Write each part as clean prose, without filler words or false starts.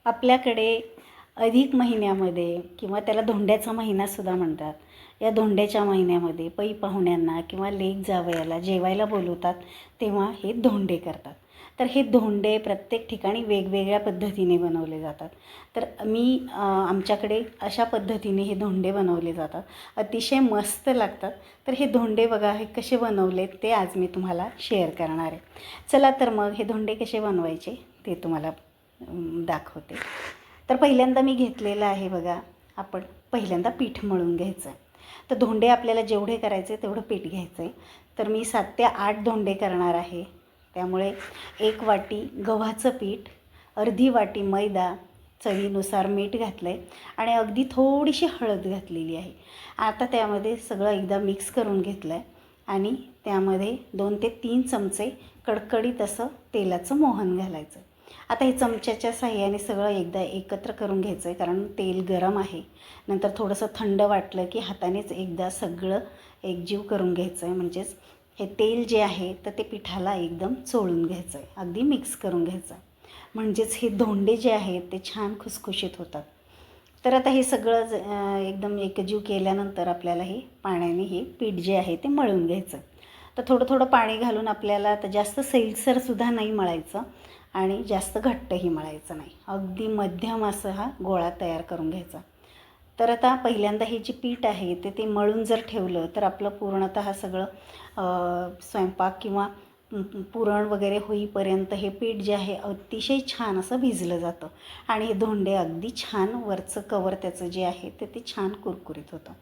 आपल्याकडे अधिक महिन्यामध्ये किंवा त्याला धोंड्याचा महिनासुद्धा म्हणतात. या धोंड्याच्या महिन्यामध्ये पै पाहुण्यांना किंवा लेक जावयाला जेवायला बोलवतात, तेव्हा हे धोंडे करतात. तर हे धोंडे प्रत्येक ठिकाणी वेगवेगळ्या पद्धतीने बनवले जातात. तर आमच्याकडे अशा पद्धतीने हे धोंडे बनवले जातात, अतिशय मस्त लागतात. तर हे धोंडे बघा हे कसे बनवलेत ते आज मी तुम्हाला शेअर करणार आहे. चला तर मग हे धोंडे कसे बनवायचे ते तुम्हाला दाखवते. तर पहिल्यांदा मी घेतलेलं आहे बघा, आपण पहिल्यांदा पीठ मळून घ्यायचं आहे. तर धोंडे आपल्याला जेवढे करायचे तेवढं पीठ घ्यायचं आहे. तर मी 7 ते 8 धोंडे करणार आहे. त्यामुळे 1 वाटी गव्हाचं पीठ, अर्धी वाटी मैदा, चवीनुसार मीठ घातलं आहे आणि अगदी थोडीशी हळद घातलेली आहे. आता त्यामध्ये सगळं एकदा मिक्स करून घेतलं आहे आणि त्यामध्ये 2 ते 3 चमचे कडकडीत असं तेलाचं मोहन घालायचं. आता हे चमच्याच्या साहाय्याने सगळं एकदा एकत्र करून घ्यायचं आहे, कारण तेल गरम आहे. नंतर थोडंसं थंड वाटलं की हातानेच एकदा सगळं एकजीव करून घ्यायचं आहे. म्हणजेच हे तेल जे आहे तर ते पिठाला एकदम चोळून घ्यायचं आहे, अगदी मिक्स करून घ्यायचं. म्हणजेच हे धोंडे जे आहेत ते छान खुसखुशीत होतात. तर आता हे सगळं एकदम एकजीव केल्यानंतर आपल्याला हे पाण्याने हे पीठ जे आहे ते मळून घ्यायचं. तर थोडं थोडं पाणी घालून आपल्याला तर जास्त सैलसरसुद्धा नाही मळायचं आणि जास्त घट्टही मळायचं नाही, अगदी मध्यम असं हा गोळा तयार करून घ्यायचा. तर आता पहिल्यांदा हे जे पीठ आहे ते मळून जर ठेवलं तर आपलं पूर्णतः सगळं स्वयंपाक किंवा पुरण वगैरे होईपर्यंत हे पीठ जे आहे अतिशय छान असं भिजलं जातं आणि हे धोंडे अगदी छान वरचं कवर त्याचं जे आहे ते छान कुरकुरीत होतं.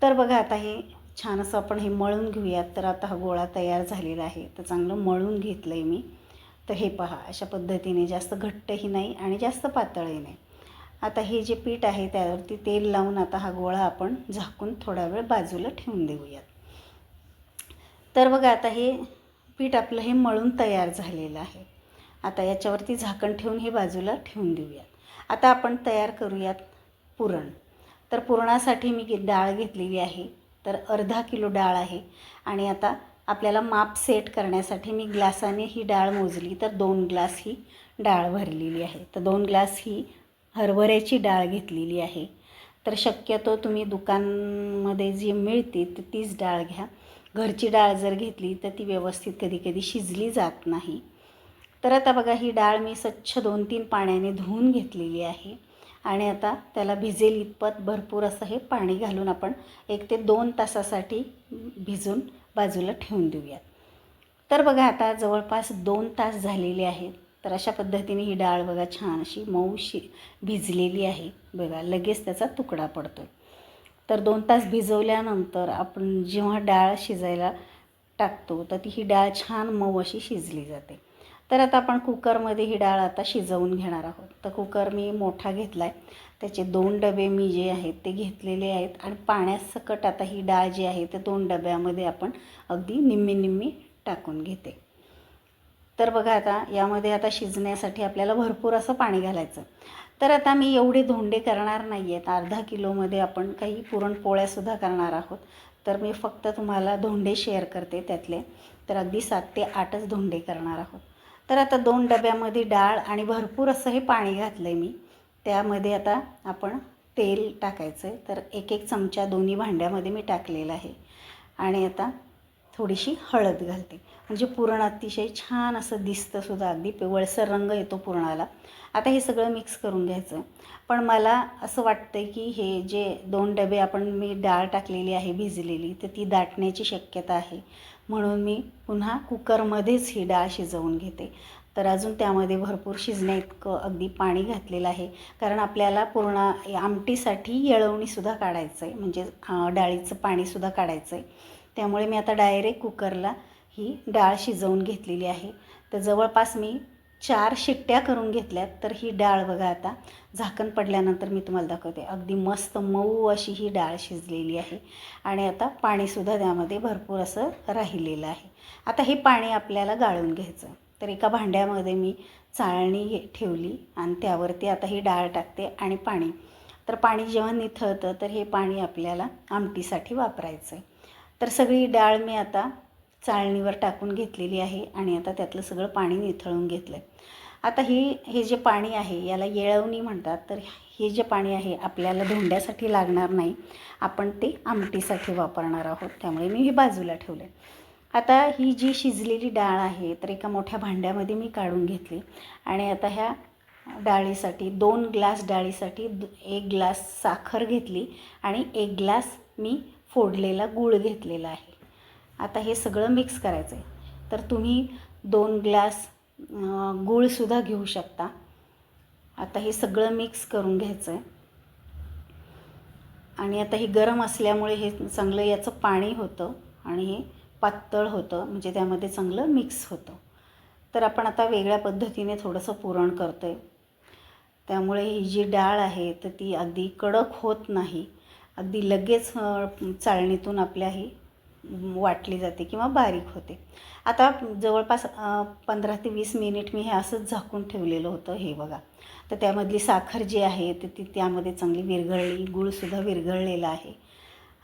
तर बघा आता हे छान असं आपण हे मळून घेऊयात. तर आता हा गोळा तयार झालेला आहे, तर चांगलं मळून घेतलं आहे मी. तर हे पहा, अशा पद्धतीने जास्त घट्टही नाही आणि जास्त पातळही नाही. आता हे जे पीठ आहे त्यावरती तेल लावून आता हा गोळा आपण झाकून थोडा वेळ बाजूला ठेवून देऊयात. तर बघा आता हे पीठ आपलं हे मळून तयार झालेलं आहे. आता याच्यावरती झाकण ठेवून हे बाजूला ठेवून देऊयात. आता आपण तयार करूयात पुरण. तर पुरणासाठी मी डाळ घेतलेली आहे, तर अर्धा किलो डाळ आहे. आणि आता आपल्याला माप सेट करण्यासाठी मी ग्लासाने ही डाळ मोजली, तर 2 ग्लास ही डाळ भरलेली आहे. तर 2 ग्लास ही हरभऱ्याची डाळ घेतलेली आहे. तर शक्यतो तुम्ही दुकानमध्ये जी मिळते तर तीच डाळ घ्या. घरची डाळ जर घेतली तर ती व्यवस्थित कधी कधी शिजली जात नाही. तर आता बघा ही डाळ मी स्वच्छ 2-3 पाण्याने धुवून घेतलेली आहे आणि आता त्याला भिजेल इतपत भरपूर असं हे पाणी घालून आपण 1 ते 2 तासासाठी भिजून बाजूला ठेवून देऊयात. तर बघा आता जवळपास 2 तास झालेले आहेत. तर अशा पद्धतीने ही डाळ बघा छान अशी मऊशी भिजलेली आहे. बघा लगेच त्याचा तुकडा पडतो. तर 2 तास भिजवल्यानंतर आपण जेव्हा डाळ शिजायला टाकतो तर ही डाळ छान मऊ अशी शिजली जाते. तर आता आपण कुकरमध्ये ही डाळ आता शिजवून घेणार आहोत. तर कुकर मी मोठा घेतला आहे, त्याचे 2 डबे मी जे आहेत ते घेतलेले आहेत आणि पाण्यासकट आता ही डाळ जी आहे ते 2 डब्यामध्ये आपण अगदी निम्मी निम्मी टाकून घेते. तर बघा आता यामध्ये आता शिजण्यासाठी आपल्याला भरपूर असं पाणी घालायचं. तर आता मी एवढे धोंडे करणार नाही आहेत, अर्धा किलोमध्ये आपण काही पुरणपोळ्यासुद्धा करणार आहोत. तर मी फक्त तुम्हाला धोंडे शेअर करते त्यातले. तर अगदी 7 ते 8च धोंडे करणार आहोत. तर आता 2 डब्यामध्ये डाळ आणि भरपूर असं हे पाणी घातलं आहे मी. त्यामध्ये आता आपण तेल टाकायचं आहे. तर 1-1 चमचा दोन्ही भांड्यामध्ये मी टाकलेला आहे आणि आता थोडीशी हळद घालते, म्हणजे पुरण अतिशय छान असं दिसतंसुद्धा, अगदी पिवळसर रंग येतो पुरणाला. आता हे सगळं मिक्स करून घ्यायचं. पण मला असं वाटतं की हे जे 2 डबे मी डाळ टाकलेली आहे भिजलेली, तर ती दाटण्याची शक्यता आहे. म्हणून मी पुन्हा कुकरमध्येच ही डाळ शिजवून घेते. तर अजून त्यामध्ये भरपूर शिजण्याइतकं अगदी पाणी घातलेलं आहे, कारण आपल्याला पूर्ण आमटीसाठी येळवणीसुद्धा काढायचं आहे, म्हणजे डाळीचं पाणीसुद्धा काढायचं आहे. त्यामुळे मी आता डायरेक्ट कुकरला ही डाळ शिजवून घेतलेली आहे. तर जवळपास मी 4 शिट्ट्या करून घेतल्यात. तर ही डाळ बघा आता झाकण पडल्यानंतर मी तुम्हाला दाखवते, अगदी मस्त मऊ अशी ही डाळ शिजलेली आहे आणि आता पाणीसुद्धा त्यामध्ये भरपूर असं राहिलेलं आहे. आता हे पाणी आपल्याला गाळून घ्यायचं. तर एका भांड्यामध्ये मी चाळणी ठेवली आणि त्यावरती आता ही डाळ टाकते आणि पाणी. तर पाणी जेव्हा निथळतं तर हे पाणी आपल्याला आमटीसाठी वापरायचं आहे. तर सगळी डाळ मी आता चाळणीवर टाकून घेतलेली आहे आणि आता त्यातलं सगळं पाणी निथळून घेतलं आहे. आता हे जे पाणी आहे याला येळवणी म्हणतात. तर हे जे पाणी आहे आपल्याला धोंड्यासाठी लागणार नाही, आपण ते आमटीसाठी वापरणार आहोत, त्यामुळे मी हे बाजूला ठेवले. आता ही जी शिजलेली डाळ आहे तर एका मोठ्या भांड्यामध्ये मी काढून घेतली आणि आता ह्या डाळीसाठी 2 ग्लास डाळीसाठी 1 ग्लास साखर घेतली आणि 1 ग्लास मी फोडलेला गूळ घेतलेला आहे. आता हे सगळं मिक्स करायचं आहे. तर तुम्ही 2 ग्लास गूळसुद्धा घेऊ शकता. आता हे सगळं मिक्स करून घ्यायचं आहे आणि आता हे गरम असल्यामुळे हे चांगलं याचं पाणी होतं आणि हे पातळ होतं, म्हणजे त्यामध्ये चांगलं मिक्स होतं. तर आपण आता वेगळ्या पद्धतीने थोडंसं पुरण करतो आहे, त्यामुळे ही जी डाळ आहे तर ती अगदी कडक होत नाही, अगदी लगेच चाळणीतून आपल्या ही वाटली जाते किंवा बारीक होते. आता जवळपास 15 ते 20 मिनिट मी हे असंच झाकून ठेवलेलं होतं. हे बघा, तर त्यामधली साखर जी आहे तर ती त्यामध्ये चांगली विरघळली, गूळसुद्धा विरघळलेला आहे.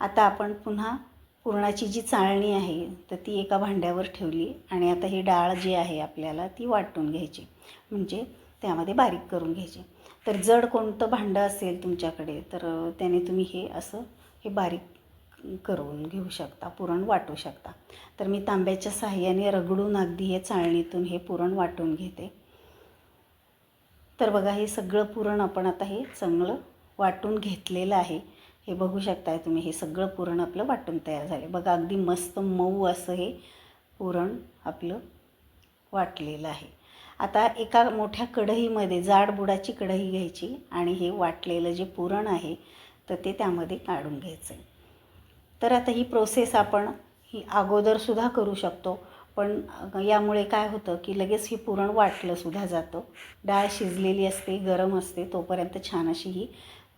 आता आपण पुन्हा पुरणाची जी चाळणी आहे तर ती एका भांड्यावर ठेवली आणि आता ही डाळ जी आहे आपल्याला ती वाटून घ्यायची, म्हणजे त्यामध्ये बारीक करून घ्यायची. तर जड कोणतं भांडं असेल तुमच्याकडे तर त्याने तुम्ही हे बारीक करून घेऊ शकता, पुरण वाटू शकता. तर मी तांब्याच्या साहाय्याने रगडून अगदी हे चाळणीतून हे पुरण वाटून घेते. तर बघा, हे सगळं पुरण आपण आता हे चांगलं वाटून घेतलेलं आहे. हे बघू शकताय तुम्ही, हे सगळं पुरण आपलं वाटून तयार झाले. बघा, अगदी मस्त मऊ असं हे पुरण आपलं वाटलेलं आहे. आता एका मोठ्या कढईमध्ये जाड बुडाची कढई घ्यायची आणि हे वाटलेलं जे पुरण आहे तर ते त्यामध्ये काढून घ्यायचं आहे. तर आता ही प्रोसेस आपण ही अगोदरसुद्धा करू शकतो, पण यामुळे काय होतं की लगेच ही पुरण वाटलंसुद्धा जातं. डाळ शिजलेली असते, गरम असते, तोपर्यंत छान अशी ही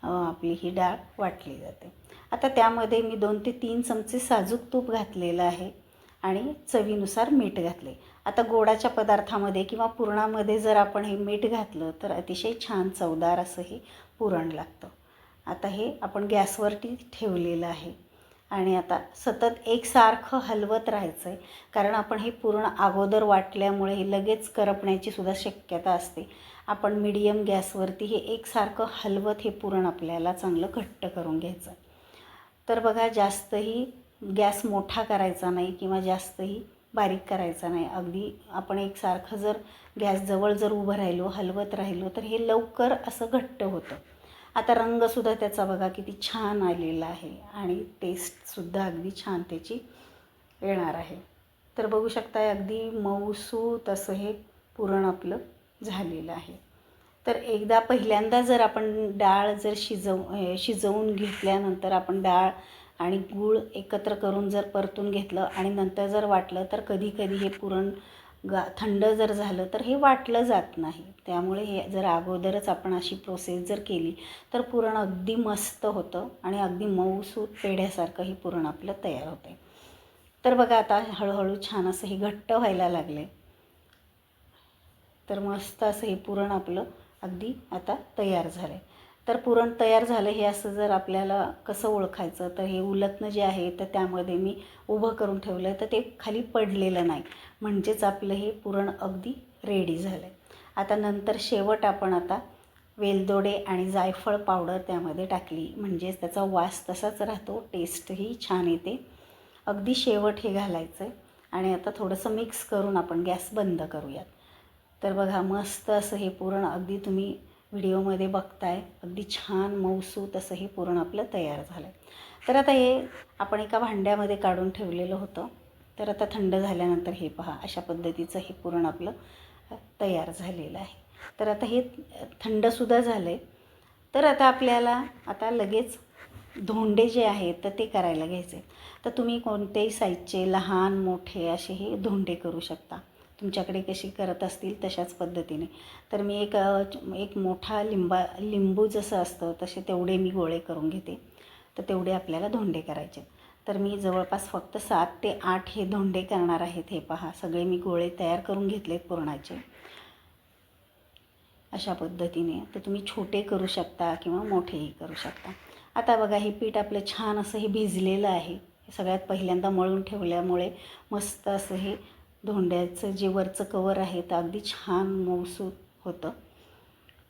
आपली ही डाळ वाटली जाते. आता त्यामध्ये मी 2 ते 3 चमचे साजूक तूप घातलेलं आहे आणि चवीनुसार मीठ घातले. आता गोडाच्या पदार्थामध्ये किंवा पुरणामध्ये जर आपण हे मीठ घातलं तर अतिशय छान चवदार असं हे पुरण लागतं. आता हे आपण गॅसवरती ठेवलेलं आहे आणि आता सतत एकसारखं हलवत राहायचं आहे, कारण आपण हे पुरण अगोदर वाटल्यामुळे हे लगेच करपण्याची सुद्धा शक्यता असते. आपण मीडियम गॅसवरती हे एकसारखं हलवत हे पुरण आपल्याला चांगलं घट्ट करून घ्यायचं. तर बघा, जास्तही गॅस मोठा करायचा नाही किंवा जास्तही बारीक करायचा नाही. अगदी आपण एकसारखं जर गॅसजवळ जर उभं राहिलो, हलवत राहिलो तर हे लवकर असं घट्ट होतं. आता रंगसुद्धा त्याचा बघा किती छान आलेला आहे आणि टेस्टसुद्धा अगदी छान त्याची येणार आहे. तर बघू शकता, अगदी मऊसूत असं हे पुरण आपलं झालेलं आहे. तर एकदा पहिल्यांदा जर आपण डाळ जर शिजवून घेतल्यानंतर आपण डाळ आणि गूळ एकत्र करून जर परतून घेतलं आणि नंतर जर वाटलं तर कधी कधी हे पुरण थंड जर झालं तर हे वाटलं जात नाही. त्यामुळे हे जर अगोदरच आपण अशी प्रोसेस जर केली तर पुरण अगदी मस्त होतं आणि अगदी मऊसूत पेढ्यासारखं हे पुरण आपलं तयार होतं आहे. तर बघा, आता हळूहळू छान असं हे घट्ट व्हायला लागले. तर मस्त असं हे पुरण आपलं अगदी आता तयार झालं आहे. तर पुरण तयार झालं हे असं जर आपल्याला कसं ओळखायचं, तर हे उलथनं जे आहे तर त्यामध्ये मी उभं करून ठेवलं तर ते खाली पडलेलं नाही, म्हणजेच आपलं हे पुरण अगदी रेडी झालं आहे. आता नंतर शेवट आपण आता वेलदोडे आणि जायफळ पावडर त्यामध्ये टाकली, म्हणजेच त्याचा वास तसाच राहतो, टेस्टही छान येते. अगदी शेवट हे घालायचं आहे आणि आता थोडंसं मिक्स करून आपण गॅस बंद करूयात. तर बघा, मस्त असं हे पुरण अगदी तुम्ही व्हिडिओमध्ये बघताय, अगदी छान मऊसूत असं हे पुरण आपलं तयार झालं आहे. तर आता हे आपण एका भांड्यामध्ये काढून ठेवलेलं होतं. तर आता थंड झाल्यानंतर हे पहा, अशा पद्धतीचं हे पुरण आपलं तयार झालेलं आहे. तर आता हे थंडसुद्धा झालं आहे. तर आता आपल्याला आता लगेच धोंडे जे आहेत तर ते करायला घ्यायचे. तर तुम्ही कोणत्याही साईजचे लहान मोठे असे हे धोंडे करू शकता, तुमच्याकडे कशी करत असतील तशाच पद्धतीने. तर मी एक मोठा लिंबू जसं असतं तसे तेवढे मी गोळे करून घेते. तर तेवढे आपल्याला धोंडे करायचे. तर मी जवळपास फक्त 7 ते 8 हे धोंडे करणार आहेत. हे पहा, सगळे मी गोळे तयार करून घेतलेत पुरणाचे अशा पद्धतीने. तर तुम्ही छोटे करू शकता किंवा मोठेही करू शकता. आता बघा, हे पीठ आपलं छान असं हे भिजलेलं आहे. सगळ्यात पहिल्यांदा मळून ठेवल्यामुळे मस्त असं हे धोंड्याचं जे वरचं कवर आहे तर अगदी छान मऊसूत होतं.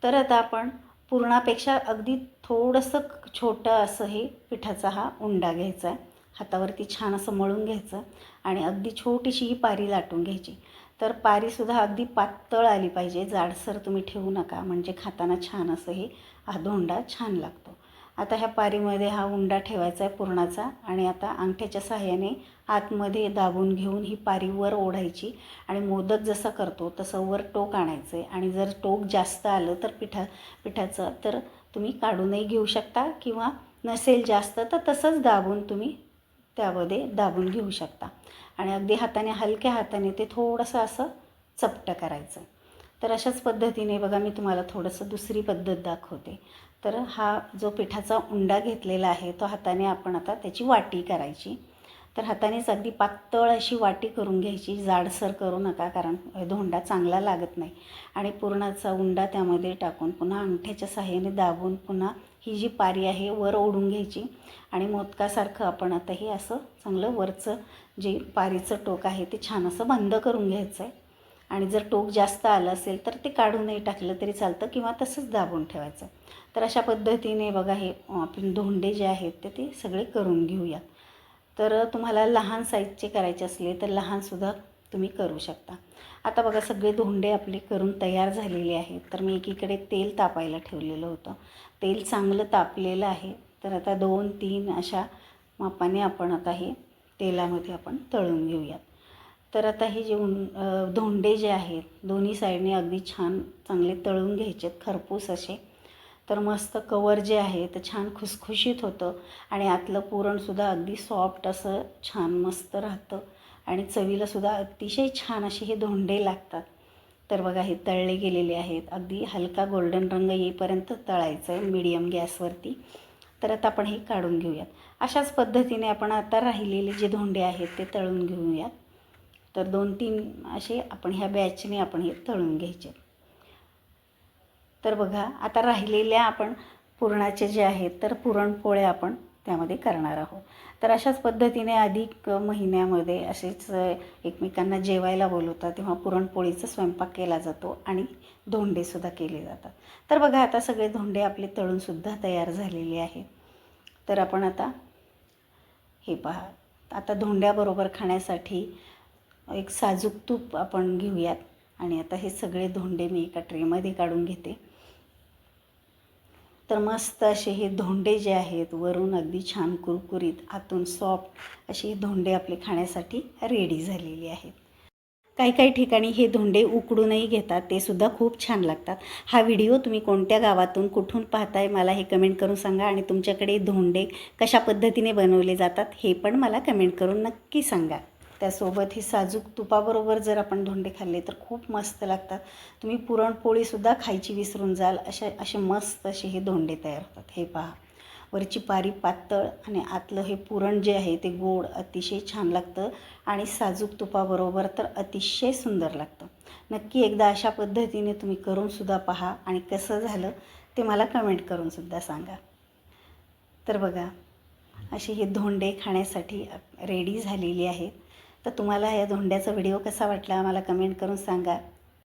तर आता आपण पुरणापेक्षा अगदी थोडंसं छोटं असं हे पिठाचा हा उंडा घ्यायचा आहे. हातावरती छान असं मळून घ्यायचं आणि अगदी छोटीशी ही पारी लाटून घ्यायची. तर पारीसुद्धा अगदी पातळ आली पाहिजे, जाडसर तुम्ही ठेवू नका, म्हणजे खाताना छान असं हे हा धोंडा छान लागतो. आता ह्या पारीमध्ये हा उंडा ठेवायचा आहे पुरणाचा आणि आता अंगठ्याच्या सहाय्याने आतमध्ये दाबून घेऊन ही पारी वर ओढायची आणि मोदक जसं करतो तसं वर टोक आणायचं आहे. आणि जर टोक जास्त आलं तर पिठाचं तर तुम्ही काढूनही घेऊ शकता किंवा नसेल जास्त तर तसंच दाबून तुम्ही त्यामध्ये दाबून घेऊ शकता आणि अगदी हाताने हलक्या हाताने ते थोडंसं असं चपटं करायचं. तर अशाच पद्धतीने बघा मी तुम्हाला थोडंसं दुसरी पद्धत दाखवते. तर हा जो पिठाचा उंडा घेतलेला आहे तो हाताने आपण आता त्याची वाटी करायची. तर हातानेच अगदी पातळ अशी वाटी करून घ्यायची, जाडसर करू नका कारण धोंडा चांगला लागत नाही. आणि पुरणाचा उंडा त्यामध्ये टाकून पुन्हा अंगठ्याच्या सहाय्याने दाबून पुन्हा ही जी पारी आहे वर ओढून घ्यायची आणि मोदकासारखं आपण आता हे असं चांगलं वरचं जे पारीचं टोक आहे ते छान असं बंद करून घ्यायचं आहे. आणि जर टोक जास्त आलं असेल तर ते काढूनही टाकलं तरी चालतं किंवा तसंच दाबून ठेवायचं. तर अशा पद्धतीने बघा हे आपण धोंडे जे आहेत ते सगळे करून घेऊया. तर तुम्हाला लहान साईजचे करायचे असले तर लहानसुद्धा तुम्ही करू शकता. आता बघा सगळे धोंडे आपले करून तयार झालेले आहेत. तर मी एकीकडे तेल तापायला ठेवलेलं होतं. तेल चांगलं तापलेलं आहे. तर आता 2-3 अशा मापाने आपण आता हे तेलामध्ये आपण तळून घेऊयात. तर आता हे जे धोंडे जे आहेत दोन्ही साईडने अगदी छान चांगले तळून घ्यायचे खरपूस असे. तर मस्त कवर जे आहे ते छान खुसखुशीत होतं आणि आतलं पुरणसुद्धा अगदी सॉफ्ट असं छान मस्त राहतं आणि चवीलासुद्धा अतिशय छान असे हे धोंडे लागतात. तर बघा हे तळले गेलेले आहेत. अगदी हलका गोल्डन रंग येईपर्यंत तळायचं आहे मीडियम गॅसवरती. तर आता आपण हे काढून घेऊयात. अशाच पद्धतीने आपण आता राहिलेले जे धोंडे आहेत ते तळून घेऊयात. तर 2-3 असे आपण ह्या बॅचने आपण हे तळून घ्यायचे. तर बघा आता राहिलेल्या आपण पुरणाचे जे आहेत तर पुरणपोळ्या आपण त्यामध्ये करणार आहोत. तर अशाच पद्धतीने अधिक महिन्यामध्ये असेच एकमेकांना जेवायला बोलवतात तेव्हा पुरणपोळीचा स्वयंपाक केला जातो आणि धोंडेसुद्धा केले जातात. तर बघा आता सगळे धोंडे आपले तळूनसुद्धा तयार झालेले आहेत. तर आपण आता हे पहा, आता धोंड्याबरोबर खाण्यासाठी एक साजूक तूप आपण घेऊयात आणि आता हे सगळे धोंडे मी एका ट्रेमध्ये काढून घेते. तर मस्त असे हे धोंडे जे आहेत वरून अगदी छान कुरकुरीत आतून सॉफ्ट असे हे धोंडे आपले खाण्यासाठी रेडी झालेले आहेत. काही ठिकाणी हे धोंडे उकडूनही घेतात, ते सुद्धा खूप छान लागतात. हा व्हिडिओ तुम्ही कोणत्या गावातून कुठून पाहताय मला हे कमेंट करून सांगा आणि तुमच्याकडे धोंडे कशा पद्धतीने बनवले जातात हे पण मला कमेंट करून नक्की सांगा. त्यासोबत हे साजूक तुपाबरोबर जर आपण धोंडे खाल्ले तर खूप मस्त लागतात. तुम्ही पुरणपोळीसुद्धा खायची विसरून जाल असे मस्त असे हे धोंडे तयार होतात. हे पहा, वरची पारी पातळ आणि आतलं हे पुरण जे आहे ते गोड अतिशय छान लागतं आणि साजूक तुपाबरोबर तर अतिशय सुंदर लागतं. नक्की एकदा अशा पद्धतीने तुम्ही करूनसुद्धा पहा आणि कसं झालं ते मला कमेंट करूनसुद्धा सांगा. तर बघा असे हे धोंडे खाण्यासाठी रेडी झालेली आहेत. तर तुम्हाला या धोंड्याचा व्हिडिओ कसा वाटला मला कमेंट करून सांगा.